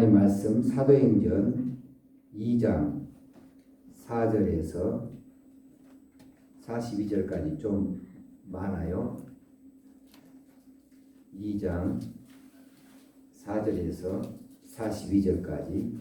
하나님 말씀 사도행전 2장 4절에서 42절까지 좀 많아요. 2장 4절에서 42절까지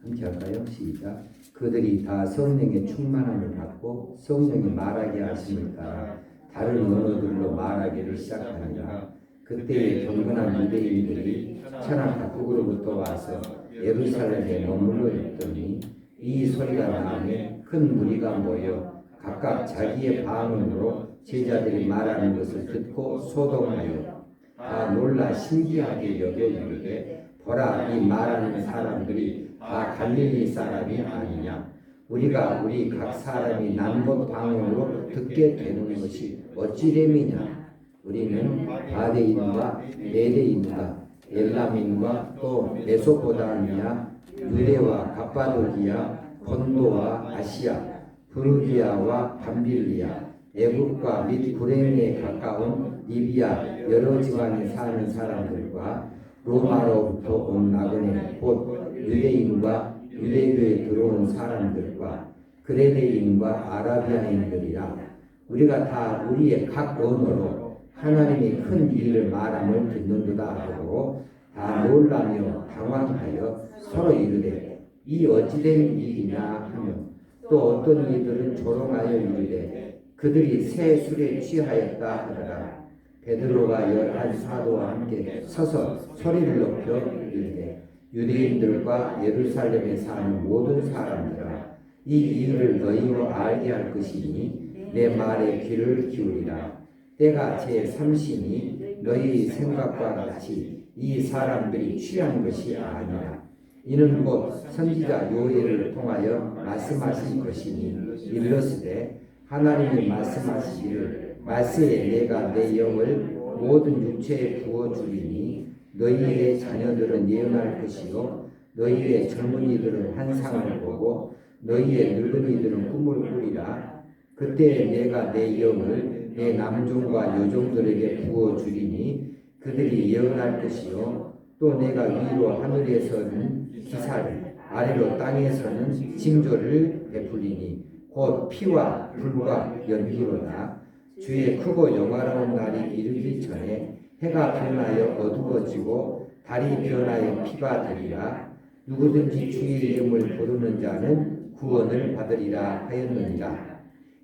함께 할까요? 시작. 그들이 다 성령의 충만함을 받고 성령이 말하게 하심을 따라 다른 언어들로 말하기를 시작하니라. 그때에 경건한 유대인들이 천하 각국으로부터 와서 예루살렘에 머물러 있더니 이 소리가 나음에 큰 무리가 모여 각각 자기의 방언으로 제자들이 말하는 것을 듣고 소동하여 다 놀라 신기하게 여겨 이르되 보라, 이 말하는 사람들이 다 갈릴리 사람이 아니냐. 우리가 우리 각 사람이 남곳 방언으로 듣게 되는 것이 어찌됨이냐. 우리는 바데인과 메데인과 엘람인과 또 메소포다미아, 유대와 갑바도기아, 본도와 아시아, 부르기아와 밤빌리아, 애국과 및 구레네에 가까운 리비아 여러 지방에 사는 사람들과 로마로부터 온 나그네 곧 유대인과 유대교에 들어온 사람들과 그레네인과 아라비아인들이라. 우리가 다 우리의 각 언어로 하나님의 큰 일을 말함을 듣는도다 하고 다 놀라며 당황하여 서로 이르되 이 어찌된 일이냐 하며 또 어떤 이들은 조롱하여 이르되 그들이 새 술에 취하였다 하더라. 베드로가 11 사도와 함께 서서 소리를 높여 이르되 유대인들과 예루살렘에 사는 모든 사람들아, 이 일을 너희로 알게 할 것이니 내 말에 귀를 기울이라. 때가 제3시니 너희 생각과 같이 이 사람들이 취한 것이 아니라 이는 곧 선지자 요엘을 통하여 말씀하신 것이니 이르시되 하나님이 말씀하시기를 말세에 내가 내 영을 모든 육체에 부어주리니 너희의 자녀들은 예언할 것이요 너희의 젊은이들은 환상을 보고 너희의 늙은이들은 꿈을 꾸리라. 그때 내가 내 영을 내 남종과 여종들에게 부어주리니 그들이 예언할 것이요 또 내가 위로 하늘에서는 기사를 아래로 땅에서는 징조를 베풀리니 곧 피와 불과 연기로다. 주의 크고 영화로운 날이 이르기 전에 해가 변하여 어두워지고 달이 변하여 피가 되리라. 누구든지 주의 이름을 부르는 자는 구원을 받으리라 하였느니라.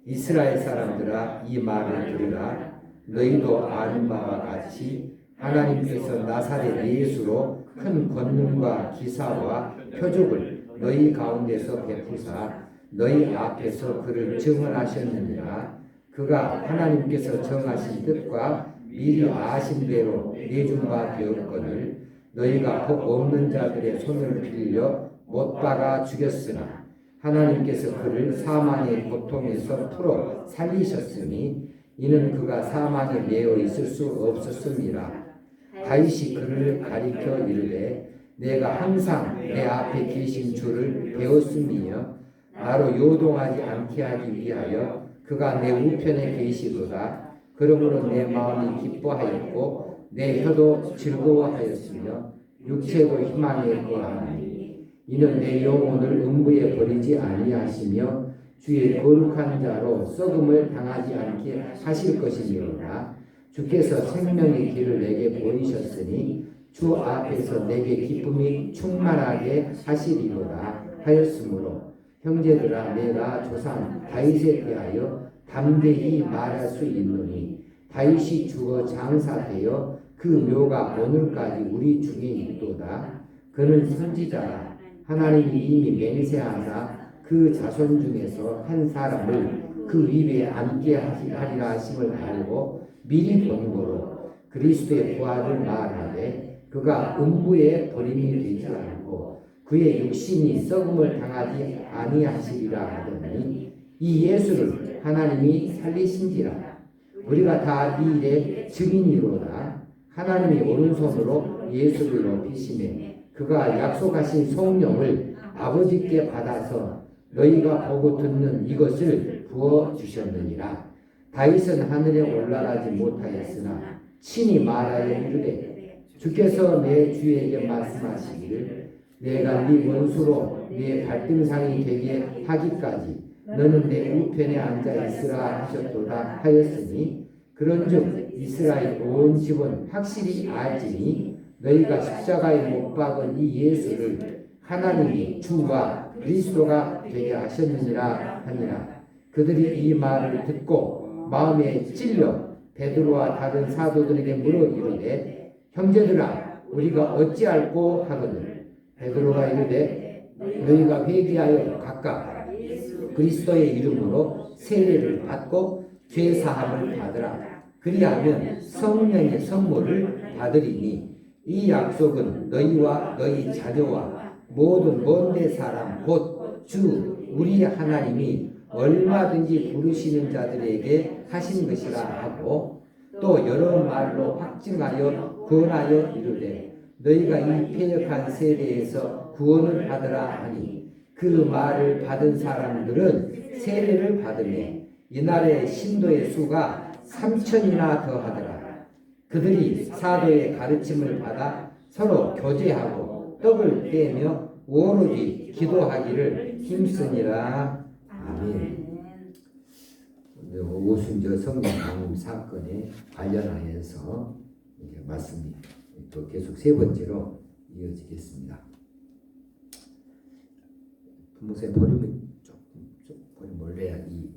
이스라엘 사람들아, 이 말을 들으라. 너희도 아는 바와 같이 하나님께서 나사렛 예수로 큰 권능과 기사와 표적을 너희 가운데서 베푸사 너희 앞에서 그를 증언하셨느니라. 그가 하나님께서 정하신 뜻과 미리 아신 대로 내준 바 되었거늘 너희가 복 없는 자들의 손을 빌려 못 박아 죽였으나 하나님께서 그를 사망의 고통에서 풀어 살리셨으니 이는 그가 사망에 매여 있을 수 없었음이라. 다윗이 그를 가리켜 이르되 내가 항상 내 앞에 계신 주를 배웠음이며 나로 요동하지 않게 하기 위하여 그가 내 우편에 계시도다. 그러므로 내 마음이 기뻐하였고 내 혀도 즐거워하였으며 육체도 희망에 거하나니 이는 내 영혼을 음부에 버리지 아니하시며 주의 거룩한 자로 썩음을 당하지 않게 하실 것이니라. 주께서 생명의 길을 내게 보이셨으니 주 앞에서 내게 기쁨이 충만하게 하시리로다 하였으므로 형제들아, 내가 조상 다윗에 대하여 담대히 말할 수 있노니 다윗이 죽어 장사되어 그 묘가 오늘까지 우리 중에 있도다. 그는 선지자라. 하나님이 이미 맹세하사 그 자손 중에서 한 사람을 그 위에 앉게 하리라 하심을 알고 미리 본 거로 그리스도의 부활을 말하되 그가 음부에 버림이 되지 않고 그의 육신이 썩음을 당하지 아니하시리라 하더니 이 예수를 하나님이 살리신지라. 우리가 다 이 일의 증인이로다. 하나님이 오른손으로 예수를 높이시매 그가 약속하신 성령을 아버지께 받아서 너희가 보고 듣는 이것을 부어주셨느니라. 다윗은 하늘에 올라가지 못하였으나 친히 말하여 이르되 주께서 내 주에게 말씀하시기를 내가 네 원수로 네 발등상이 되게 하기까지 너는 내 우편에 앉아 있으라 하셨도다 하였으니 그런즉 이스라엘 온 집은 확실히 알지니 너희가 십자가에 못 박은 이 예수를 하나님이 주와 그리스도가 되게 하셨느니라 하니라. 그들이 이 말을 듣고 마음에 찔려 베드로와 다른 사도들에게 물어 이르되 형제들아 우리가 어찌할꼬 하거늘 베드로가 이르되 너희가 회개하여 각각 그리스도의 이름으로 세례를 받고 죄 사함을 받으라. 그리하면 성령의 선물을 받으리니 이 약속은 너희와 너희 자녀와 모든 먼데 사람 곧 주 우리 하나님이 얼마든지 부르시는 자들에게 하신 것이라 하고 또 여러 말로 확증하여 권하여 이르되 너희가 이 패역한 세대에서 구원을 받으라 하니 그 말을 받은 사람들은 세례를 받으며 이날의 신도의 수가 3,000이나 더하더라. 그들이 사도의 가르침을 받아 서로 교제하고 떡을 떼며 오로지 기도하기를 힘쓰니라. 아멘. 오순절 성령 강림 사건에 관련하여서 이제 말씀이 또 계속 세 번째로 이어지겠습니다. 부모님 버리면 조금 버리면 몰래야 이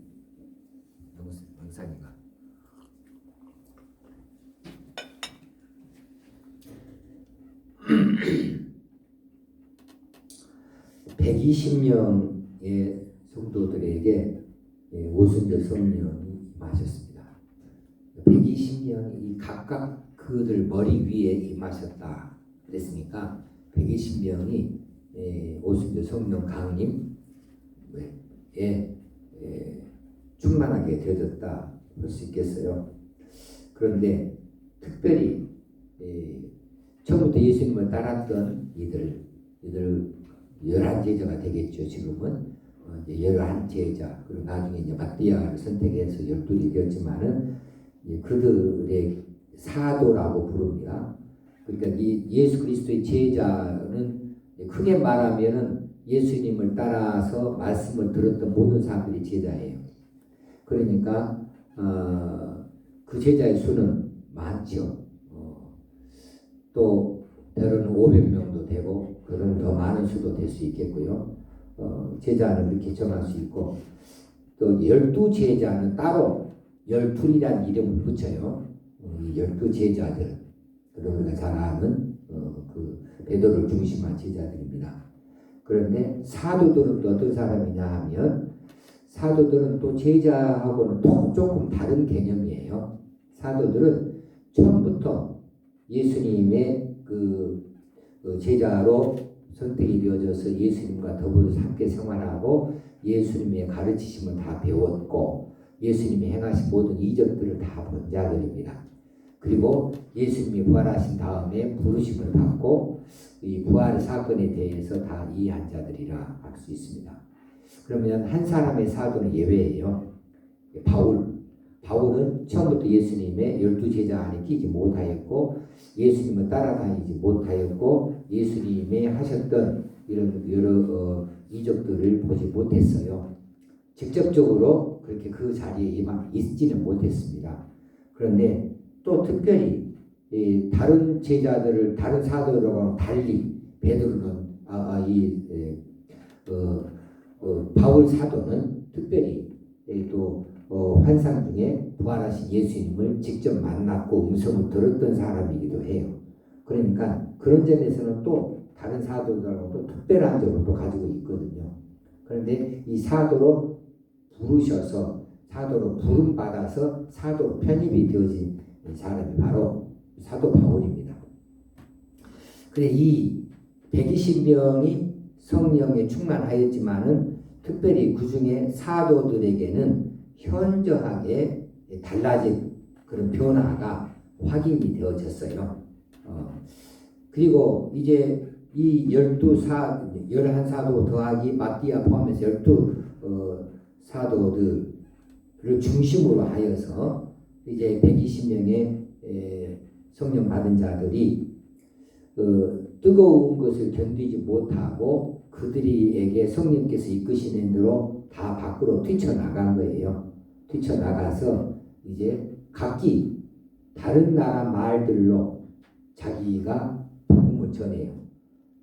영상이가 120명의 성도들에게 오순절 성령이 임하셨습니다. 120명이 각각 그들 머리 위에 임하셨다 그랬으니까 120명이 오순절 성령 강림에 충만하게 되어졌다 볼 수 있겠어요. 그런데 특별히 처음부터 예수님을 따랐던 이들 11제자가 되겠죠. 지금은 이제 11제자 그리고 나중에 이제 마띠아를 선택해서 12이 되었지만은 그들의 사도라고 부릅니다. 그러니까 이 예수 그리스도의 제자는 크게 말하면은 예수님을 따라서 말씀을 들었던 모든 사람들이 제자예요. 그러니까 그 제자의 수는 많죠. 또 때로는 500명도 되고 그런 더 많은 수도 될 수 있겠고요. 제자는 이렇게 정할 수 있고 또 12제자는 따로 12이라는 이름을 붙여요. 이 12제자들 우리가 잘 아는 그 베드로를 중심한 제자들입니다. 그런데 사도들은 또 어떤 사람이냐 하면 사도들은 또 제자하고는 또 조금 다른 개념이에요. 사도들은 처음부터 예수님의 그 제자로 선택이 되어져서 예수님과 더불어서 함께 생활하고 예수님의 가르치심을 다 배웠고 예수님이 행하신 모든 이적들을 다 본 자들입니다. 그리고 예수님이 부활하신 다음에 부르심을 받고 이 부활 사건에 대해서 다 이해한 자들이라 할 수 있습니다. 그러면 한 사람의 사도는 예외예요. 바울은 처음부터 예수님의 12제자 안에 끼지 못하였고 예수님을 따라다니지 못하였고 예수님이 하셨던 이런 여러 이적들을 보지 못했어요. 직접적으로 그렇게 그 자리에 있지는 못했습니다. 그런데 또 특별히 다른 제자들을 다른 사도들하고 달리 베드로는 바울 사도는 특별히 또 환상 중에 부활하신 예수님을 직접 만났고 음성을 들었던 사람이기도 해요. 그러니까 그런 점에서는 또 다른 사도들하고도 특별한 점을 또 가지고 있거든요. 그런데 이 사도로 부르셔서 사도로 부름받아서 사도로 편입이 되어진 사람이 바로 사도 바울입니다. 그런데 이 120명이 성령에 충만하였지만은 특별히 그 중에 사도들에게는 현저하게 달라진 그런 변화가 확인이 되어졌어요. 그리고 이제 이 11사도 더하기 마띠아 포함해서 12사도들을 중심으로 하여서 이제 120명의 성령 받은 자들이 뜨거운 것을 견디지 못하고 그들에게 성령께서 이끄시는 대로 다 밖으로 뛰쳐나간 거예요. 뛰쳐나가서 이제 각기 다른 나라 말들로 자기가 복음을 전해요.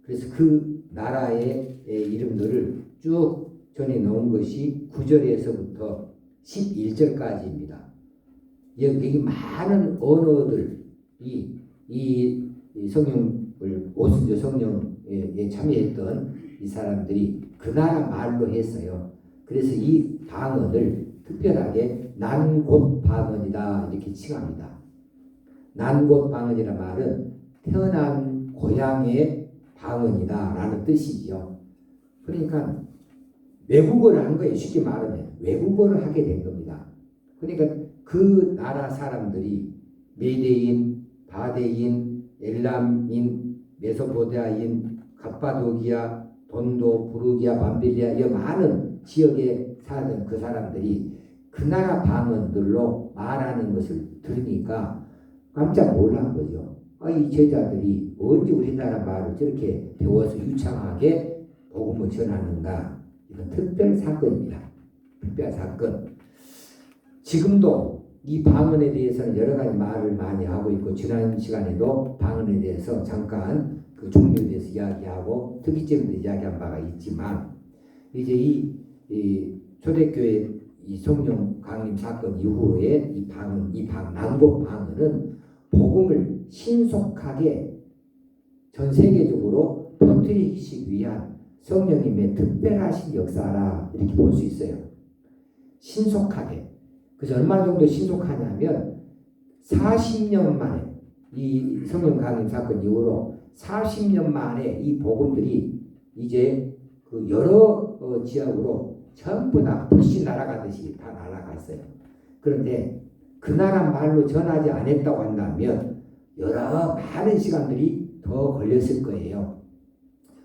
그래서 그 나라의 이름들을 쭉 전해 놓은 것이 9절에서부터 11절까지입니다. 여기 많은 언어들이 이 성령을 오순절 성령에 참여했던 이 사람들이 그 나라 말로 했어요. 그래서 이 방언을 특별하게 난곳 방언이다 이렇게 칭합니다. 난곳 방언이라 말은 태어난 고향의 방언이다 라는 뜻이지요. 그러니까 외국어를 한 거예요. 쉽게 말하면 외국어를 하게 된 겁니다. 그러니까 그 나라 사람들이 메데인, 바데인, 엘람인, 메소포타미아인, 갑바도기아, 돈도, 부르기아, 밤빌리아 이 많은 지역에 사는 그 사람들이 그 나라 방언들로 말하는 것을 들으니까 깜짝 놀란 거죠. 이 제자들이 언제 우리나라 말을 저렇게 배워서 유창하게 복음을 전하는가. 이건 특별 사건입니다. 특별 사건. 지금도 이 방언에 대해서는 여러 가지 말을 많이 하고 있고 지난 시간에도 방언에 대해서 잠깐 그 종류에 대해서 이야기하고 특이점에 대해서 이야기한 바가 있지만 이제 이 초대교회 이 성령 강림 사건 이후에 이 난곳 방언은 복음을 신속하게 전 세계적으로 퍼뜨리기 위한 성령님의 특별하신 역사라 이렇게 볼 수 있어요. 신속하게. 그래서 얼마 정도 신속하냐면 40년 만에 이 성령 강림 사건 이후로 40년 만에 이 복음들이 이제 그 여러 지역으로 전부 다 불씨 날아가듯이 다 날아갔어요. 그런데 그 나라 말로 전하지 않았다고 한다면 여러 많은 시간들이 더 걸렸을 거예요.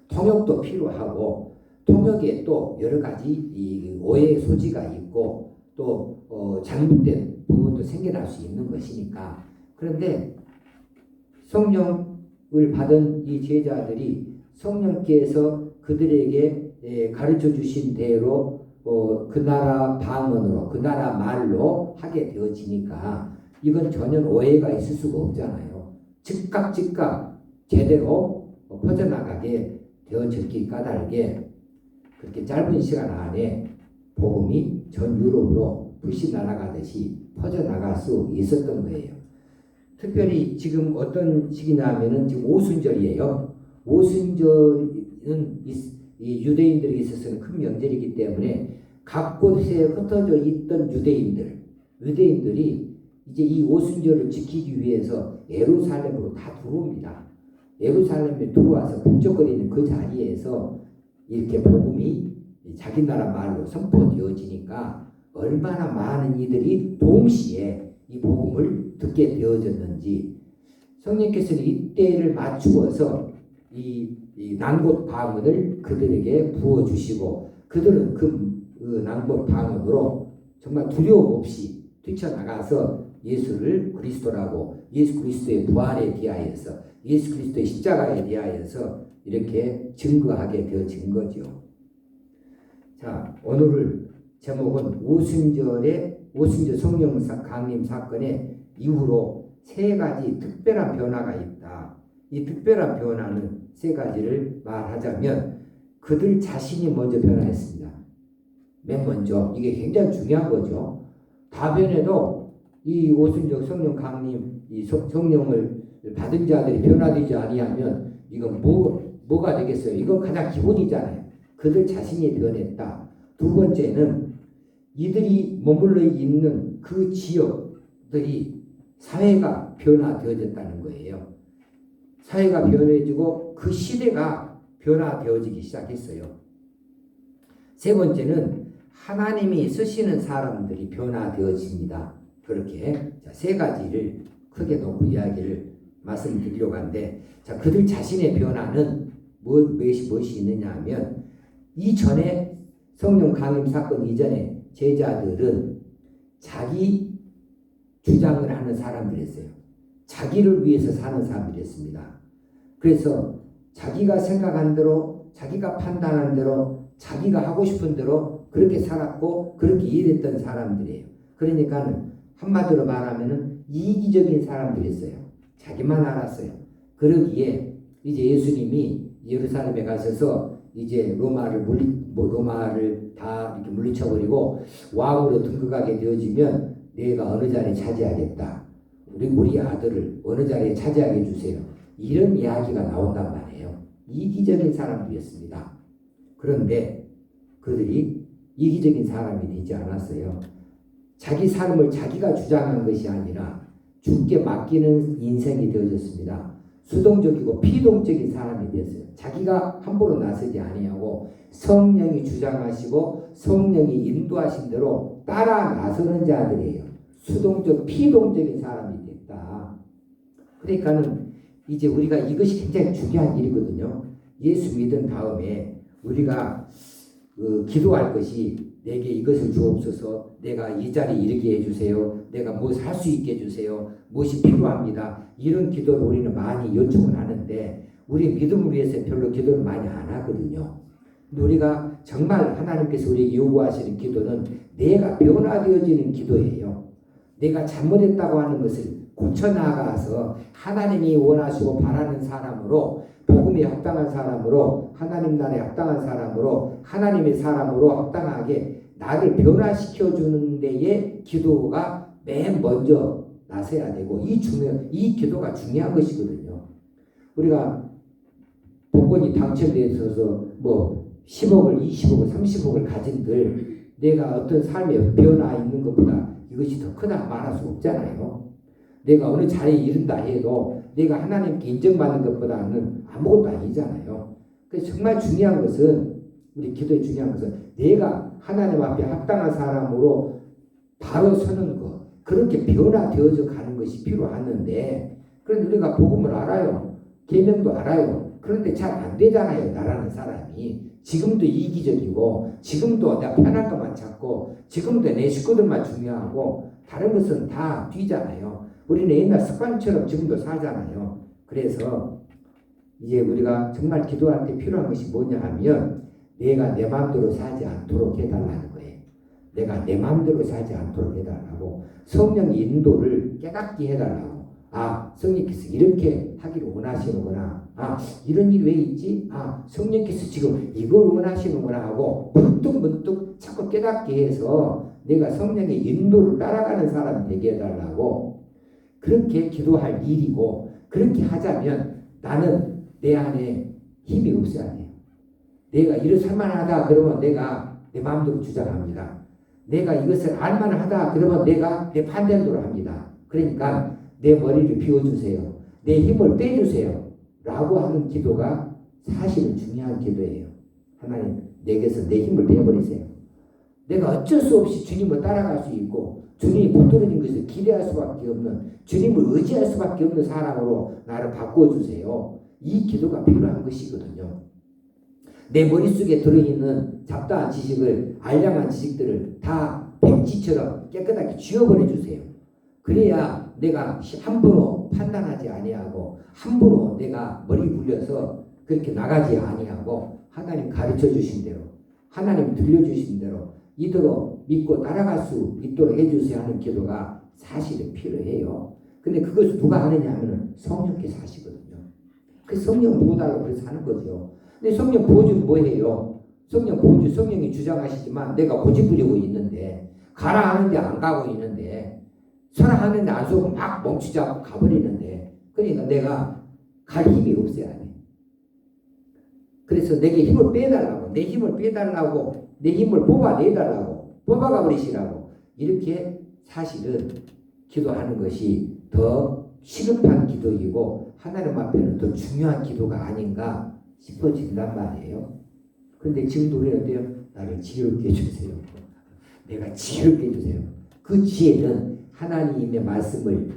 통역도 필요하고 통역에 또 여러 가지 이 오해의 소지가 있고 또 잘못된 부분도 생겨날 수 있는 것이니까. 그런데 성령을 받은 이 제자들이 성령께서 그들에게 가르쳐 주신 대로 그 나라 방언으로 그 나라 말로 하게 되어지니까 이건 전혀 오해가 있을 수가 없잖아요. 즉각 제대로 퍼져나가게 되어졌기 까닭에 그렇게 짧은 시간 안에 복음이 전 유럽으로 불씨 날아가듯이 퍼져나갈 수 있었던 거예요. 특별히 지금 어떤 시기냐면은 지금 오순절이에요. 오순절은 이 유대인들에게 있어서는 큰 명절이기 때문에 각 곳에 흩어져 있던 유대인들이 이제 이 오순절을 지키기 위해서 예루살렘으로 다 들어옵니다. 예루살렘에 들어와서 북적거리는 그 자리에서 이렇게 복음이 자기 나라 말로 선포되어지니까 얼마나 많은 이들이 동시에 이 복음을 듣게 되어졌는지 성령께서는 이때를 맞추어서 이 난곳 방언을 그들에게 부어주시고 그들은 그 난곳 방언으로 정말 두려움 없이 뛰쳐나가서 예수를 그리스도라고 예수 그리스도의 부활에 대하여서 예수 그리스도의 십자가에 대하여서 이렇게 증거하게 되어진 거죠. 자, 오늘 제목은 오순절 성령 강림 사건의 이후로 세 가지 특별한 변화가 있다. 이 특별한 변화는 세 가지를 말하자면 그들 자신이 먼저 변화했습니다. 맨 먼저 이게 굉장히 중요한 거죠. 다변에도 이 오순절 성령 강림 이 성령을 받은 자들이 변화되지 아니하면 이건 뭐가 되겠어요? 이건 가장 기본이잖아요. 그들 자신이 변했다. 두 번째는 이들이 머물러 있는 그 지역들이 사회가 변화되어졌다는 거예요. 사회가 변해지고 그 시대가 변화되어지기 시작했어요. 세 번째는 하나님이 쓰시는 사람들이 변화되어집니다. 그렇게 세 가지를 크게 놓고 이야기를 말씀드리려고 하는데, 자, 그들 자신의 변화는 무엇이 있느냐 하면 이전에 성령 강림 사건 이전에 제자들은 자기 주장을 하는 사람들이었어요. 자기를 위해서 사는 사람들이었습니다. 그래서 자기가 생각한 대로, 자기가 판단한 대로, 자기가 하고 싶은 대로 그렇게 살았고 그렇게 일했던 사람들이에요. 그러니까 한마디로 말하면 이기적인 사람들이었어요. 자기만 알았어요. 그러기에 이제 예수님이 예루살렘에 가셔서 이제 로마를 다 이렇게 물리쳐버리고 왕으로 등극하게 되어지면 내가 어느 자리에 차지하겠다. 우리 아들을 어느 자리에 차지하게 해주세요. 이런 이야기가 나온단 말이에요. 이기적인 사람들이었습니다. 그런데 그들이 이기적인 사람이 되지 않았어요. 자기 삶을 자기가 주장한 것이 아니라 주께 맡기는 인생이 되어졌습니다. 수동적이고 피동적인 사람이 되었어요. 자기가 함부로 나서지 아니하고 성령이 주장하시고 성령이 인도하신 대로 따라 나서는 자들이에요. 수동적, 피동적인 사람이 됐다. 그러니까는 이제 우리가 이것이 굉장히 중요한 일이거든요. 예수 믿은 다음에 우리가 기도할 것이 내게 이것을 주옵소서, 내가 이 자리에 이르게 해주세요, 내가 무엇을 할 수 있게 해주세요, 무엇이 필요합니다. 이런 기도를 우리는 많이 요청을 하는데 우리 믿음을 위해서 별로 기도를 많이 안 하거든요. 근데 우리가 정말 하나님께서 우리에게 요구하시는 기도는 내가 변화되어지는 기도예요. 내가 잘못했다고 하는 것을 고쳐나가서 하나님이 원하시고 바라는 사람으로, 복음에 합당한 사람으로, 하나님 나라에 합당한 사람으로, 하나님의 사람으로 합당하게 나를 변화시켜 주는 데에 기도가 맨 먼저 나서야 되고, 이 기도가 중요한 것이거든요. 우리가 복권이 당첨돼서 뭐 10억을, 20억을, 30억을 가진들 내가 어떤 삶의 변화 있는 것보다 이것이 더 크다 말할 수 없잖아요. 내가 어느 자리에 이른다 해도 내가 하나님께 인정받는 것보다는 아무것도 아니잖아요. 그래서 정말 중요한 것은, 우리 기도에 중요한 것은 내가 하나님 앞에 합당한 사람으로 바로 서는 것, 그렇게 변화되어져 가는 것이 필요하는데, 그런데 우리가 복음을 알아요. 계명도 알아요. 그런데 잘 안 되잖아요. 나라는 사람이. 지금도 이기적이고, 지금도 내가 편한 것만 찾고, 지금도 내 식구들만 중요하고, 다른 것은 다 뒤잖아요. 우리는 옛날 습관처럼 지금도 살잖아요. 그래서 이제 우리가 정말 기도할 때 필요한 것이 뭐냐 하면, 내가 내 마음대로 살지 않도록 해달라는 거예요. 내가 내 마음대로 살지 않도록 해달라고, 성령의 인도를 깨닫게 해달라고. 아, 성령께서 이렇게 하기를 원하시는구나. 아, 이런 일이 왜 있지? 아, 성령께서 지금 이걸 원하시는구나 하고 문득문득 자꾸 깨닫게 해서 내가 성령의 인도를 따라가는 사람이 되게 해달라고, 그렇게 기도할 일이고, 그렇게 하자면 나는 내 안에 힘이 없어야 돼요. 내가 이를 살만하다 그러면 내가 내 마음대로 주장합니다. 내가 이것을 알만하다 그러면 내가 내 반대로 합니다. 그러니까 내 머리를 비워주세요, 내 힘을 빼주세요 라고 하는 기도가 사실은 중요한 기도예요. 하나님, 내게서 내 힘을 빼버리세요. 내가 어쩔 수 없이 주님을 따라갈 수 있고 주님이 붙들어진 것을 기대할 수밖에 없는, 주님을 의지할 수밖에 없는 사람으로 나를 바꿔주세요. 이 기도가 필요한 것이거든요. 내 머릿속에 들어있는 잡다한 지식을, 알량한 지식들을 다 백지처럼 깨끗하게 지워버려 주세요. 그래야 내가 함부로 판단하지 아니하고, 함부로 내가 머리 굴려서 그렇게 나가지 아니하고, 하나님 가르쳐 주신 대로, 하나님 들려주신 대로 이대로 믿고 따라갈 수 있도록 해주세요 하는 기도가 사실은 필요해요. 근데 그것을 누가 하느냐 하면 성령께서 하시거든요. 그 성령 부어달라고 그래서 하는 거죠. 근데 성령 부어주면 뭐해요? 성령 부어주, 성령이 주장하시지만 내가 고집부리고 있는데, 가라 하는데 안 가고 있는데, 서라 하는데 안 서고 막 멈추지 않고 가버리는데, 그러니까 내가 갈 힘이 없어야 해. 그래서 내게 힘을 빼달라고, 내 힘을 빼달라고, 내 힘을 뽑아내달라고, 뽑아가 버리시라고, 이렇게 사실은 기도하는 것이 더 시급한 기도이고 하나님 앞에는 더 중요한 기도가 아닌가 싶어진단 말이에요. 그런데 지금도 우리는 어때요? 나를 지혜롭게 해주세요. 내가 지혜롭게 해주세요. 그 지혜는 하나님의 말씀을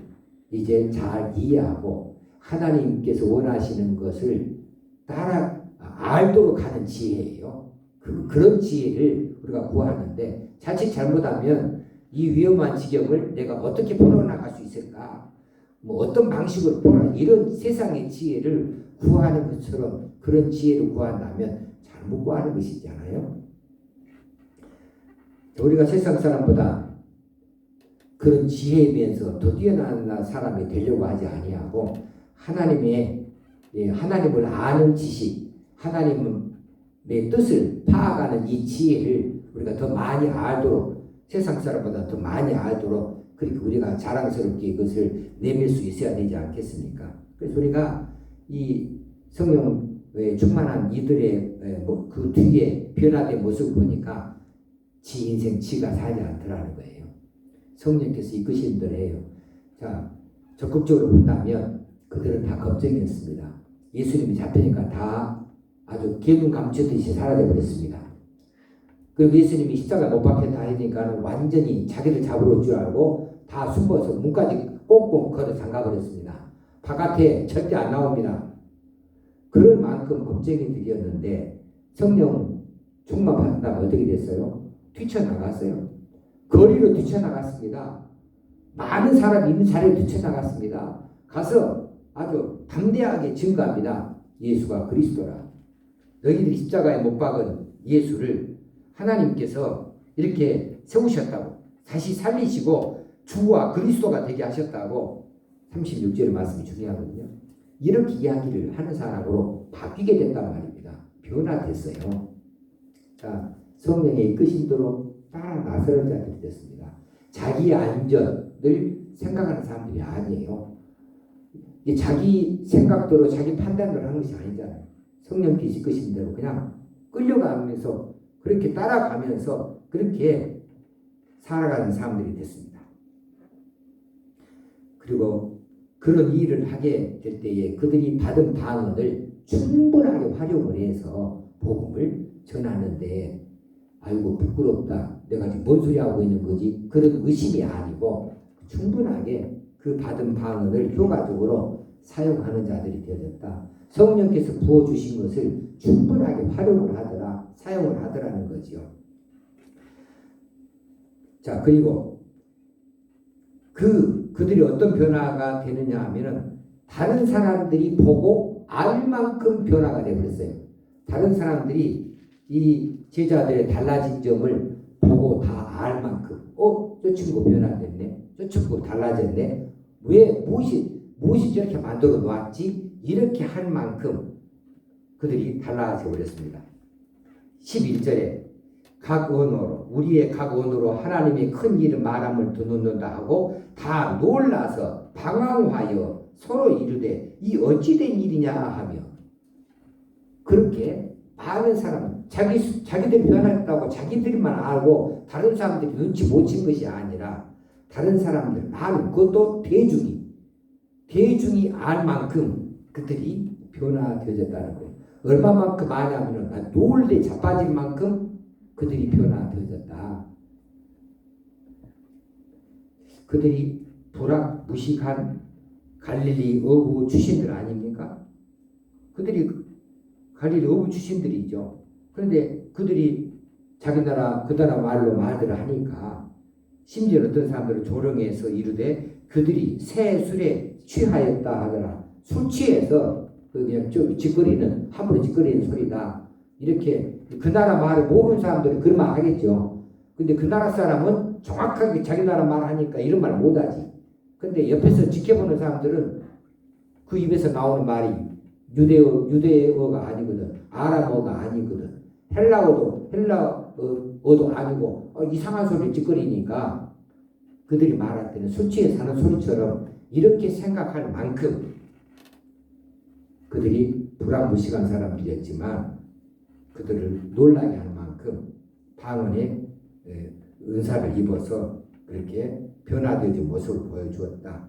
이제 잘 이해하고 하나님께서 원하시는 것을 따라 알도록 하는 지혜예요. 그런 지혜를 우리가 구하는데, 자칫 잘못하면 이 위험한 지경을 내가 어떻게 풀어나갈 수 있을까? 뭐 어떤 방식으로 보라 이런 세상의 지혜를 구하는 것처럼 그런 지혜를 구한다면 잘못 구하는 것이잖아요. 우리가 세상 사람보다 그런 지혜에 비해서 더 뛰어난 사람이 되려고 하지 아니하고 하나님을 아는 지식, 하나님의 뜻을 파악하는 이 지혜를 우리가 더 많이 알도록 세상 사람보다 더 많이 알도록 그렇게 우리가 자랑스럽게 이것을 내밀 수 있어야 되지 않겠습니까? 그래서 우리가 이 성령의 충만한 이들의 그 뒤에 변화된 모습을 보니까 지 인생 지가 살지 않더라는 거예요. 성령께서 이끄신 대로 해요. 자, 적극적으로 본다면 그들은 다 겁쟁이였습니다. 예수님이 잡히니까 다 아주 개눈 감추듯이 사라져 버렸습니다. 그리고 예수님이 십자가 못 박혔다 하니까 완전히 자기를 잡으러 올 줄 알고 다 숨어서 문까지 꽁꽁 걸어 잠가 버렸습니다. 바깥에 절대 안 나옵니다. 그럴 만큼 겁쟁이들이었는데 성령 충만 받는다면 어떻게 됐어요? 뛰쳐나갔어요. 거리로 뛰쳐나갔습니다. 많은 사람이 있는 자리에 뛰쳐나갔습니다. 가서 아주 담대하게 증거합니다. 예수가 그리스도라. 너희들이 십자가에 못 박은 예수를 하나님께서 이렇게 세우셨다고 다시 살리시고 주와 그리스도가 되게 하셨다고 36절의 말씀이 중요하거든요. 이렇게 이야기를 하는 사람으로 바뀌게 됐단 말입니다. 변화됐어요. 자, 성령의 이끄신 대로 따라 나서는 자들이 됐습니다. 자기의 안전을 생각하는 사람들이 아니에요. 자기 생각대로 자기 판단대로 하는 것이 아니잖아요. 성령께서 이끄신 대로 그냥 끌려가면서 그렇게 따라가면서 그렇게 살아가는 사람들이 됐습니다. 그리고 그런 일을 하게 될 때에 그들이 받은 방언을 충분하게 활용을 해서 복음을 전하는데 아이고 부끄럽다. 내가 지금 뭔 소리 하고 있는 거지? 그런 의심이 아니고 충분하게 그 받은 방언을 효과적으로 사용하는 자들이 되어졌다. 성령께서 부어주신 것을 충분하게 활용을 하더라. 사용을 하더라는 거죠. 자, 그리고 그들이 어떤 변화가 되느냐 하면은 다른 사람들이 보고 알 만큼 변화가 되어버렸어요. 다른 사람들이 이 제자들의 달라진 점을 보고 다 알 만큼 저 친구 변화됐네. 저 친구 달라졌네. 왜 무엇이 저렇게 만들어 놓았지? 이렇게 할 만큼 그들이 달라져 버렸습니다. 11절에 각 언어로 우리의 각 언어로 하나님의 큰 일을 말함을 듣는다 하고 다 놀라서 방황하여 서로 이르되 이 어찌된 일이냐 하며 그렇게 많은 사람 자기들이 변했다고 자기들만 알고 다른 사람들이 눈치 못 챈 것이 아니라 다른 사람들 많은 그것도 대중이 알 만큼 그들이 변화되어졌다는 거예요. 얼마만큼 아냐면 놀래 자빠질 만큼 그들이 변화되어졌다. 그들이 불악무식한 갈릴리 어부 출신들 아닙니까? 그들이 갈릴리 어부 출신들이죠. 그런데 그들이 자기 나라 그 나라 말로 말들을 하니까 심지어 어떤 사람들을 조롱해서 이르되 그들이 새 술에 취하였다 하더라. 술 취해서 그냥 좀 짓거리는 함부로 짓거리는 소리다. 이렇게 그 나라 말을 모르는 사람들이 그런 말 하겠죠. 근데 그 나라 사람은 정확하게 자기 나라 말 하니까 이런 말 못하지. 근데 옆에서 지켜보는 사람들은 그 입에서 나오는 말이 유대어가 아니거든. 아람어가 아니거든. 헬라어도 아니고 이상한 소리를 짓거리니까 그들이 말할 때는 술 취해 사는 소리처럼 이렇게 생각할 만큼 그들이 불안무식한 사람들이었지만 그들을 놀라게 할 만큼 방언의 은사를 입어서 그렇게 변화되어진 모습을 보여주었다.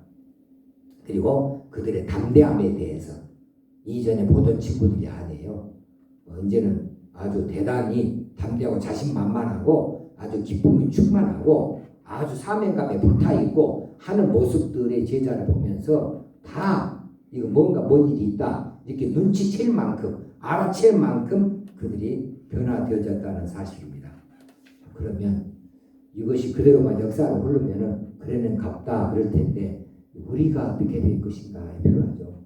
그리고 그들의 담대함에 대해서 이전에 보던 친구들이 아니에요. 이제는 아주 대단히 담대하고 자신만만하고 아주 기쁨이 충만하고 아주 사명감에 불타있고 하는 모습들의 제자를 보면서 다 이거 뭔 일이 있다 이렇게 눈치챌 만큼 알아챌 만큼 그들이 변화되어졌다는 사실입니다. 그러면 이것이 그대로만 역사로 흐르면은 그래는 갑다 그럴 텐데 우리가 어떻게 될 것인가에 필요하죠.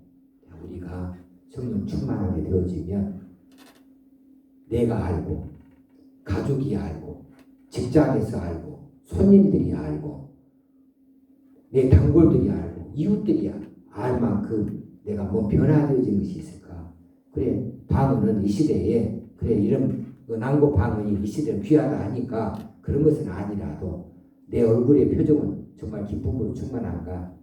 우리가 성령 충만하게 되어지면 내가 알고, 가족이 알고, 직장에서 알고, 손님들이 알고, 내 단골들이 알고, 이웃들이 알 만큼 내가 뭐 변화되어진 것이 있을까? 그래, 방언은 이 시대에, 그래, 이런 난고 방언이 이 시대는 귀하다 하니까 그런 것은 아니라도 내 얼굴의 표정은 정말 기쁨으로 충만한가?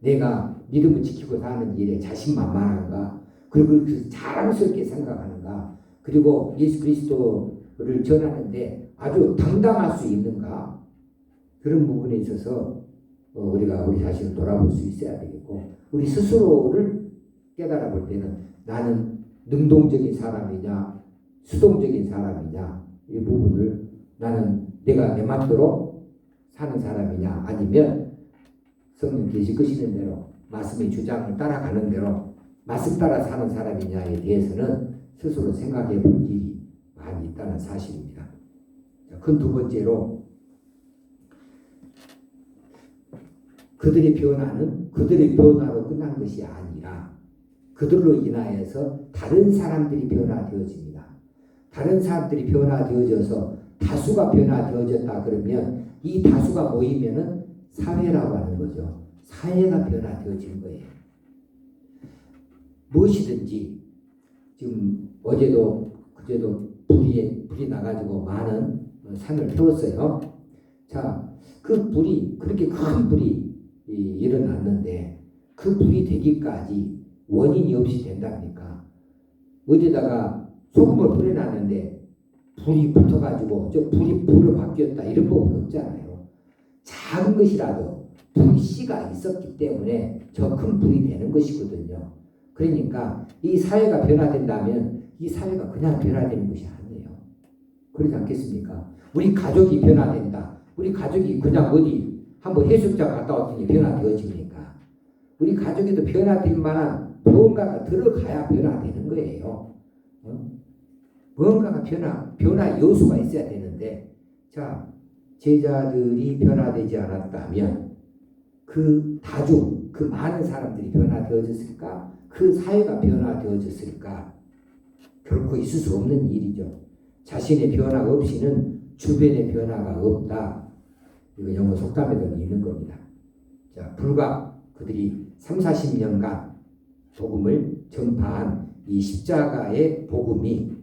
내가 믿음을 지키고 사는 일에 자신만만한가? 그리고 그 자랑스럽게 생각하는가? 그리고 예수 그리스도를 전하는데 아주 당당할 수 있는가? 그런 부분에 있어서 우리가 우리 자신을 돌아볼 수 있어야 되겠고, 우리 스스로를 깨달아 볼 때는 나는 능동적인 사람이냐 수동적인 사람이냐, 이 부분을 나는 내가 내 맘대로 사는 사람이냐, 아니면 성령 계시 끄시는 대로 말씀의 주장을 따라가는 대로 말씀 따라 사는 사람이냐에 대해서는 스스로 생각해 볼 일이 많이 있다는 사실입니다. 큰 두 번째로, 그들의 변화는 그들의 변화로 끝난 것이 아니라 그들로 인하여서 다른 사람들이 변화되어집니다. 다른 사람들이 변화되어져서 다수가 변화되어졌다 그러면 이 다수가 모이면은 사회라고 하는 거죠. 사회가 변화되어진 거예요. 무엇이든지 지금 어제도 그제도 불이 나가지고 많은 산을 태웠어요. 자, 그 불이 그렇게 큰 불이 일어났는데 그 불이 되기까지 원인이 없이 된답니까? 어디다가 소금을 뿌려놨는데 불이 붙어가지고 저 불이 불로 바뀌었다 이런 법은 없잖아요. 작은 것이라도 불이 씨가 있었기 때문에 저 큰 불이 되는 것이거든요. 그러니까 이 사회가 변화된다면 이 사회가 그냥 변화되는 것이 아니에요. 그렇지 않겠습니까? 우리 가족이 변화된다. 우리 가족이 그냥 어디 한번 해수욕장 갔다 왔더니 변화되어집니까? 우리 가족에도 변화될 만한 무언가가 들어가야 변화되는 거예요. 무언가가 변화 요소가 있어야 되는데, 자, 제자들이 변화되지 않았다면 그 다중, 그 많은 사람들이 변화되어졌을까? 그 사회가 변화되어졌을까? 결코 있을 수 없는 일이죠. 자신의 변화가 없이는 주변의 변화가 없다. 이거 영어 속담에도 있는 겁니다. 자, 불과 그들이 30-40년간 복음을 전파한 이 십자가의 복음이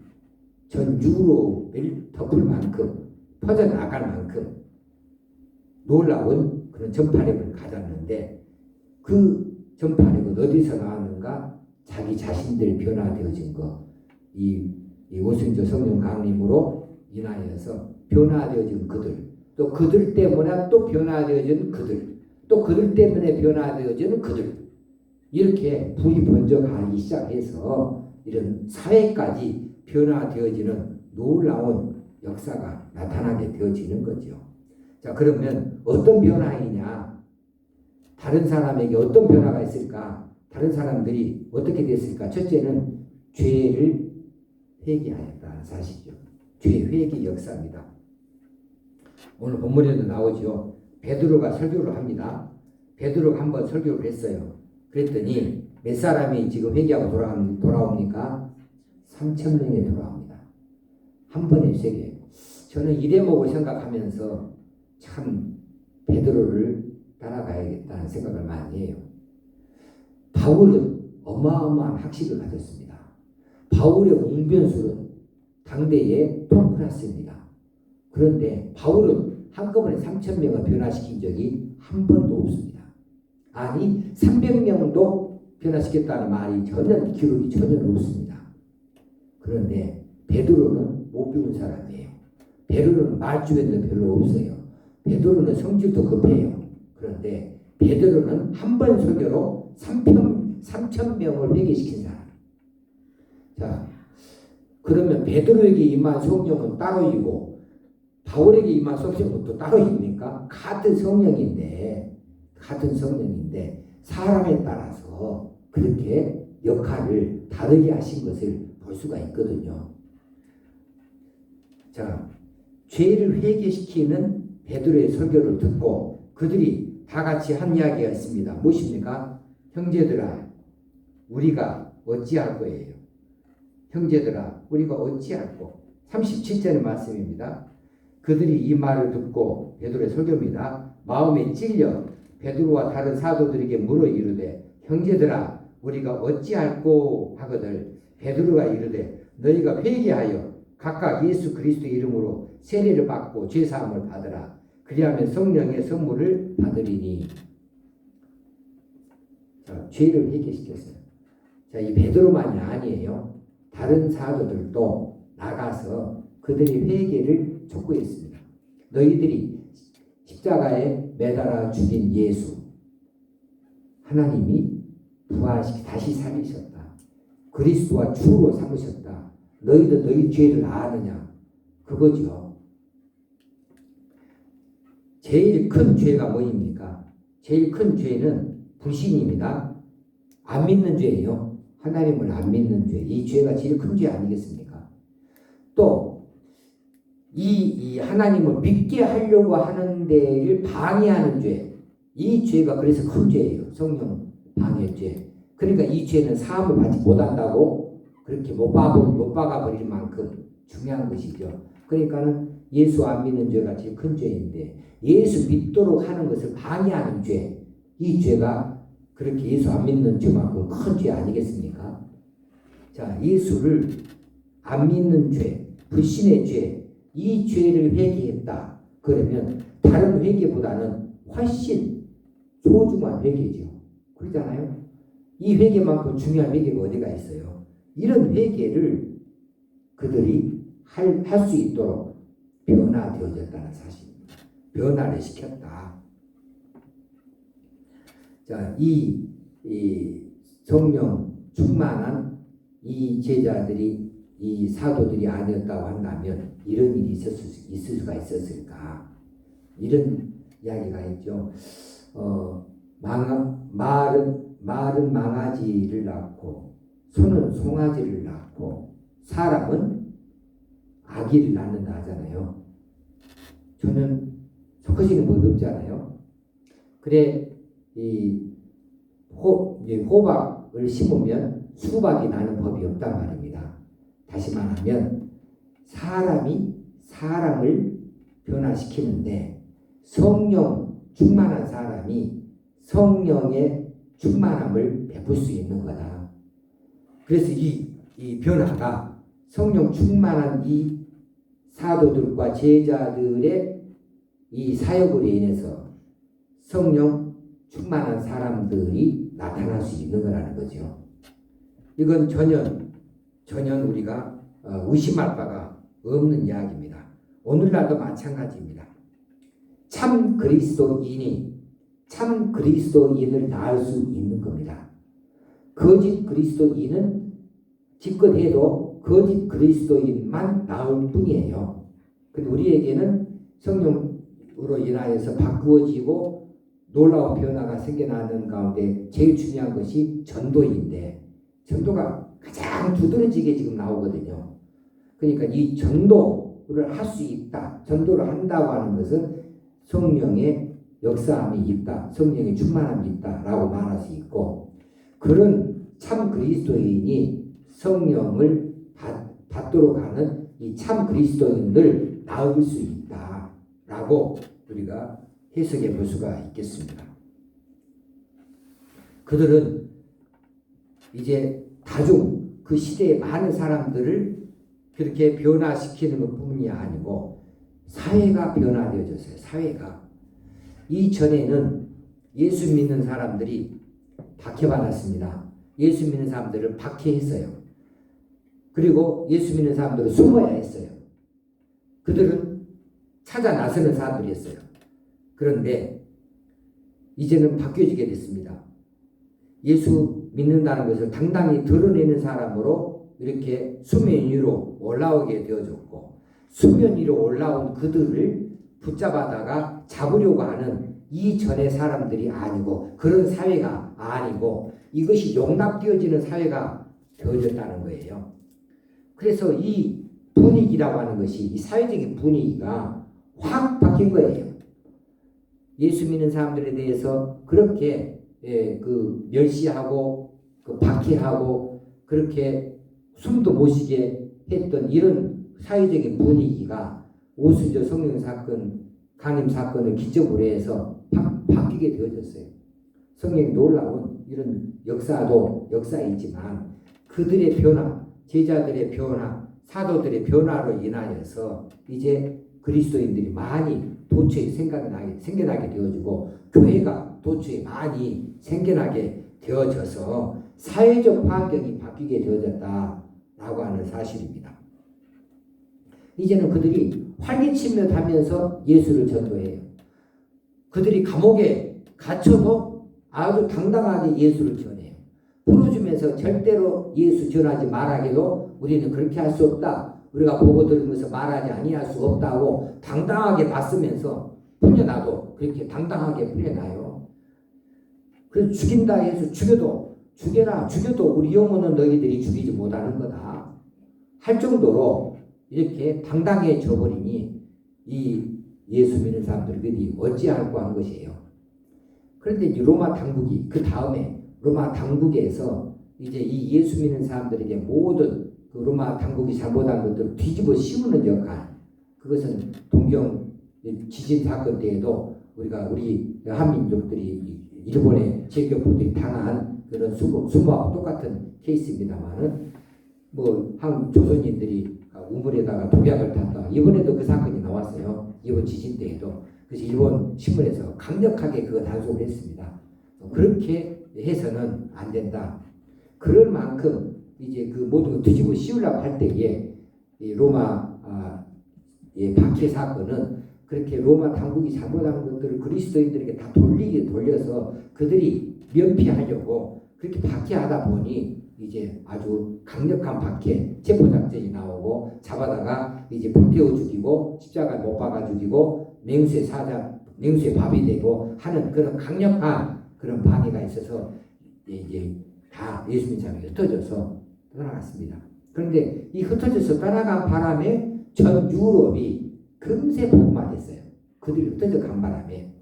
전 유럽을 덮을 만큼 퍼져나갈 만큼 놀라운 그런 전파력을 가졌는데, 그 전파력은 어디서 나왔는가? 자기 자신들 변화되어진 거, 이 오순절 성령 강림으로 인하여서 변화되어진 그들, 또 그들 때문에 또 변화되어진 그들, 또 그들 때문에 변화되어지는 그들, 이렇게 불이 번져가기 시작해서 이런 사회까지 변화되어지는 놀라운 역사가 나타나게 되어지는 거죠. 자, 그러면 어떤 변화이냐? 다른 사람에게 어떤 변화가 있을까? 다른 사람들이 어떻게 됐을까? 첫째는 죄를 회개하였다는 사실이죠. 죄 회개 역사입니다. 오늘 본문에도 나오죠. 베드로가 설교를 합니다. 베드로가 한번 설교를 했어요. 그랬더니 몇 사람이 지금 회개하고 돌아옵니까? 3,000명이 돌아옵니다. 한 번에 세계. 저는 이 대목을 생각하면서 참 베드로를 따라가야겠다는 생각을 많이 해요. 바울은 어마어마한 학식을 가졌습니다. 바울의 웅변술은 당대의 톱클래스입니다. 그런데 바울은 한꺼번에 3,000명을 변화시킨 적이 한 번도 없습니다. 아니 300명도 변화시켰다는 말이 기록이 전혀 없습니다. 그런데 베드로는 못 배운 사람이에요. 베드로는 말주변도 별로 없어요. 베드로는 성질도 급해요. 그런데 베드로는 한 번 설교로 3,000명을 회개시킨 사람. 자, 그러면 베드로에게 임한 성령은 따로이고 바울에게 임한 성령은 또 따로입니까? 같은 성령인데 사람에 따라서 그렇게 역할을 다르게 하신 것을 볼 수가 있거든요. 자, 죄를 회개시키는 베드로의 설교를 듣고 그들이 다 같이 한 이야기가 있습니다. 무엇입니까? 형제들아, 우리가 어찌할 거예요? 형제들아, 우리가 어찌할꼬? 37절의 말씀입니다. 그들이 이 말을 듣고 베드로의 설교입니다. 마음에 찔려 베드로와 다른 사도들에게 물어 이르되 형제들아, 우리가 어찌할꼬 하거늘 베드로가 이르되 너희가 회개하여 각각 예수 그리스도의 이름으로 세례를 받고 죄사함을 받으라. 그리하면 성령의 선물을 받으리니. 자, 죄를 회개시켰어요. 자, 이 베드로만이 아니에요. 다른 사도들도 나가서 그들의 회개를 촉구했습니다. 너희들이 십자가에 매달아 죽인 예수, 하나님이 부활시켜 다시 살리셨다. 그리스도와 주로 삼으셨다. 너희도 너희 죄를 아느냐? 그거죠. 제일 큰 죄가 뭐입니까? 제일 큰 죄는 불신입니다. 안 믿는 죄예요. 하나님을 안 믿는 죄. 이 죄가 제일 큰 죄 아니겠습니까? 또 이 하나님을 믿게 하려고 하는 데를 방해하는 죄. 이 죄가 그래서 큰 죄예요. 성령 방해죄. 그러니까 이 죄는 사함을 받지 못한다고 그렇게 못 박아버릴 만큼 중요한 것이죠. 그러니까는 예수 안 믿는 죄가 제일 큰 죄인데 예수 믿도록 하는 것을 방해하는 죄. 이 죄가 그렇게 예수 안 믿는 죄만큼 큰 죄 아니겠습니까? 자, 예수를 안 믿는 죄, 불신의 죄, 이 죄를 회개했다. 그러면 다른 회개보다는 훨씬 소중한 회개죠. 그렇잖아요? 이 회개만큼 중요한 회개가 어디가 있어요? 이런 회개를 그들이 할 수 있도록 변화되어졌다는 사실입니다. 변화를 시켰다. 자, 이 성령 충만한 이 제자들이 이 사도들이 아니었다고 한다면 이런 일이 있을 수가 있었을까? 이런 이야기가 있죠. 말은 망아지를 낳고 소는 송아지를 낳고 사람은 아기를 낳는다 하잖아요. 저는 섞어지는 법이 없잖아요. 그래 이 호박을 심으면 수박이 나는 법이 없단 말입니다. 다시 말하면 사람이 사람을 변화시키는데 성령 충만한 사람이 성령의 충만함을 베풀 수 있는 거다. 그래서 이 변화가 성령 충만한 이 사도들과 제자들의 이 사역으로 인해서 성령 충만한 사람들이 나타날 수 있는 거라는 거죠. 이건 전혀 우리가 의심할 바가 없는 이야기입니다. 오늘날도 마찬가지입니다. 참 그리스도인을 낳을 수 있는 겁니다. 거짓 그리스도인은 집권해도 거짓 그리스도인만 나올 뿐이에요. 근데 우리에게는 성령으로 인하여서 바꾸어지고 놀라운 변화가 생겨나는 가운데 제일 중요한 것이 전도인데 전도가 가장 두드러지게 지금 나오거든요. 그러니까 이 전도를 할 수 있다. 전도를 한다고 하는 것은 성령의 역사함이 있다. 성령의 충만함이 있다라고 말할 수 있고 그런 참 그리스도인이 성령을 받도록 하는 이 참 그리스도인을 낳을 수 있다라고 우리가 해석해 볼 수가 있겠습니다. 그들은 이제 다중 그 시대의 많은 사람들을 그렇게 변화시키는 것뿐이 아니고 사회가 변화되어졌어요. 사회가 이전에는 예수 믿는 사람들이 박해받았습니다. 예수 믿는 사람들을 박해했어요. 그리고 예수 믿는 사람들을 숨어야 했어요. 그들은 찾아 나서는 사람들이었어요. 그런데 이제는 바뀌어지게 됐습니다. 예수 믿는다는 것을 당당히 드러내는 사람으로 이렇게 수면 위로 올라오게 되어졌고 수면 위로 올라온 그들을 붙잡아다가 잡으려고 하는 이전의 사람들이 아니고 그런 사회가 아니고 이것이 용납되어지는 사회가 되어졌다는 거예요. 그래서 이 분위기라고 하는 것이 이 사회적인 분위기가 확 바뀐 거예요. 예수 믿는 사람들에 대해서 그렇게 그 멸시하고 그 박해하고 그렇게 숨도 못 쉬게 했던 이런 사회적인 분위기가 오순절 성령 사건, 간임 사건을 기점으로 해서 바뀌게 되어졌어요. 성령이 놀라운 이런 역사도 역사이지만 그들의 변화, 제자들의 변화, 사도들의 변화로 인하여서 이제 그리스도인들이 많이 도처에 생겨나게 되어지고 교회가 도처에 많이 생겨나게 되어져서 사회적 환경이 바뀌게 되어졌다라고 하는 사실입니다. 이제는 그들이 활기치며 예수를 전도해요. 그들이 감옥에 갇혀도 아주 당당하게 예수를 전해요. 풀어주면서 절대로 예수 전하지 말아게도 우리는 그렇게 할 수 없다. 우리가 보고 들으면서 말하지 아니할 수 없다고 당당하게 맞서면서 풀려나도 그렇게 당당하게 풀려나요. 그래서 죽인다 해서 죽여도 우리 영혼은 너희들이 죽이지 못하는 거다 할 정도로 이렇게 당당해져 버리니 이 예수 믿는 사람들이 어찌할꼬 한 것이에요. 그런데 이 로마 당국이 그 다음에 로마 당국에서 이제 이 예수 믿는 사람들에게 모든 그 로마 당국이 잘못한 것들을 뒤집어 씌우는 역할, 그것은 동경 지진 사건 때에도 우리 한민족들이 일본의 제격포들이 당한 그런 수모하고 똑같은 케이스입니다만은 한 조선인들이 우물에다가 독약을 탔다. 이번에도 그 사건이 나왔어요. 이번 지진 때에도. 그래서 일본 신문에서 강력하게 그거 단속을 했습니다. 그렇게 해서는 안 된다. 그럴 만큼 이제 그 모든 걸 뒤집어 씌우려고 할 때에 이 로마 박해 사건은 그렇게 로마 당국이 잘못한 것들을 그리스도인들에게 다 돌려서 그들이 면피하려고 그렇게 박해하다 보니 이제 아주 강력한 박해, 체포작전이 나오고 잡아다가 이제 불태워 죽이고 십자가에 못 박아 죽이고 맹수의 밥이 되고 하는 그런 강력한 그런 방해가 있어서 이제 다 예수 믿는 사람이 흩어져서 떠나갔습니다. 그런데 이 흩어져서 떠나간 바람에 전 유럽이 금세 복음화됐어요. 그들이 흩어져 간 바람에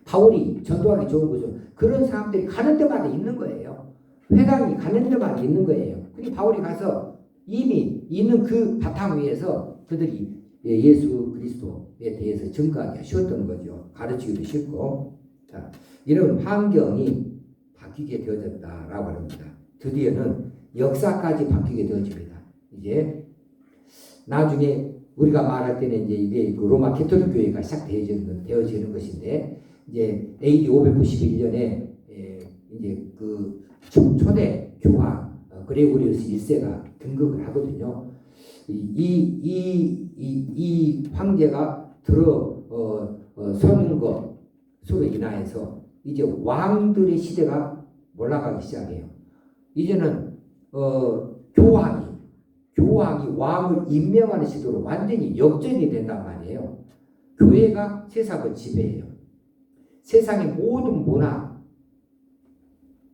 바울이 전도하기 좋은 것은 그런 사람들이 가는 데마다 있는 거예요. 회당이 가는 데마다 있는 거예요. 그러니 바울이 가서 이미 있는 그 바탕 위에서 그들이 예수 그리스도에 대해서 증거하기가 쉬웠던 거죠. 가르치기도 쉽고. 자, 이런 환경이 바뀌게 되어졌다라고 합니다. 드디어는 역사까지 바뀌게 되어집니다. 이제 나중에 우리가 말할 때는 이게 그 로마 캐톨릭 교회가 시작되어지는 것인데 이제 AD 591년에 이제 그 초대 교황 그레고리우스 1세가 등극을 하거든요. 이 황제가 서는 것으로 인하여서 이제 왕들의 시대가 올라가기 시작해요. 이제는 교황이 왕을 임명하는 시대로 완전히 역전이 된단 말이에요. 교회가 세상을 지배해요. 세상의 모든 문화,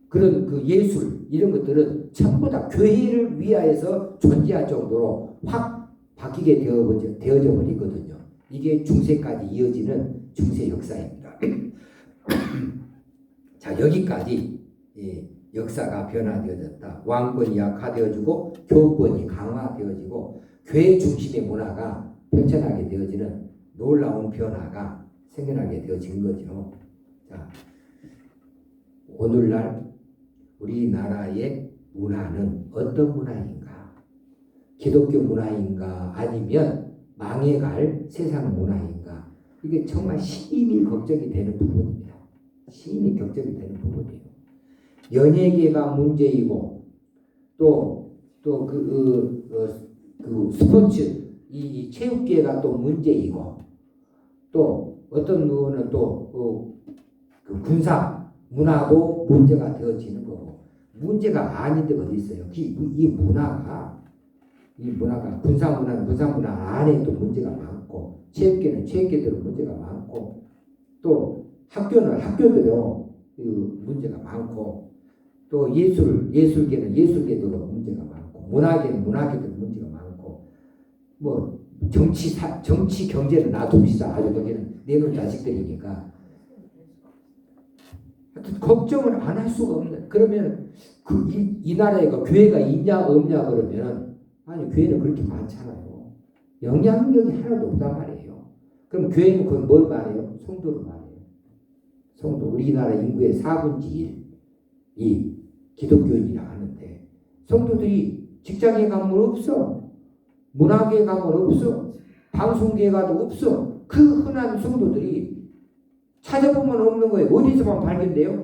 그런 그 예술 이런 것들은 전부 다 교회를 위하여서 존재할 정도로 확 바뀌게 되어져 버리거든요. 이게 중세까지 이어지는 중세 역사입니다. 자, 여기까지 역사가 변화되어졌다. 왕권이 약화되어지고 교권이 강화되어지고 교회 중심의 문화가 펼쳐나게 되어지는 놀라운 변화가 생겨나게 되어진 거죠. 자, 오늘날 우리나라의 문화는 어떤 문화인가? 기독교 문화인가? 아니면 망해갈 세상 문화인가? 이게 정말 심히 걱정이 되는 부분입니다. 심히 걱정이 되는 부분이에요. 연예계가 문제이고 그 스포츠 이 체육계가 또 문제이고 또 어떤 누구는 또 그 군사 문화도 문제가 되어지는 거고 문제가 아닌 데가 어디 있어요? 이 문화가 군사 문화 안에 또 문제가 많고 체육계는 체육계대로 문제가 많고 또 학교대로 문제가 많고 또 예술계는 예술계대로 문제가 많고 문화계는 문화계대로 문제가 많고 정치 경제는 놔둡시다. 아주 거기는 내놓은 자식들이니까. 하여튼 걱정을 안 할 수가 없는. 그러면 이 나라에 교회가 있냐 없냐 그러면 아니 교회는 그렇게 많잖아요. 영향력이 하나도 없단 말이에요. 그럼 교회는 그건 뭘 말해요? 성도를 말해요. 성도. 우리나라 인구의 4분의 1이 기독교인이라 하는데 성도들이 직장에 가면 없어. 문화계에 가면 없어. 방송계에 가도 없어. 그 흔한 성도들이 찾아보면 없는 거예요. 어디서만 발견돼요?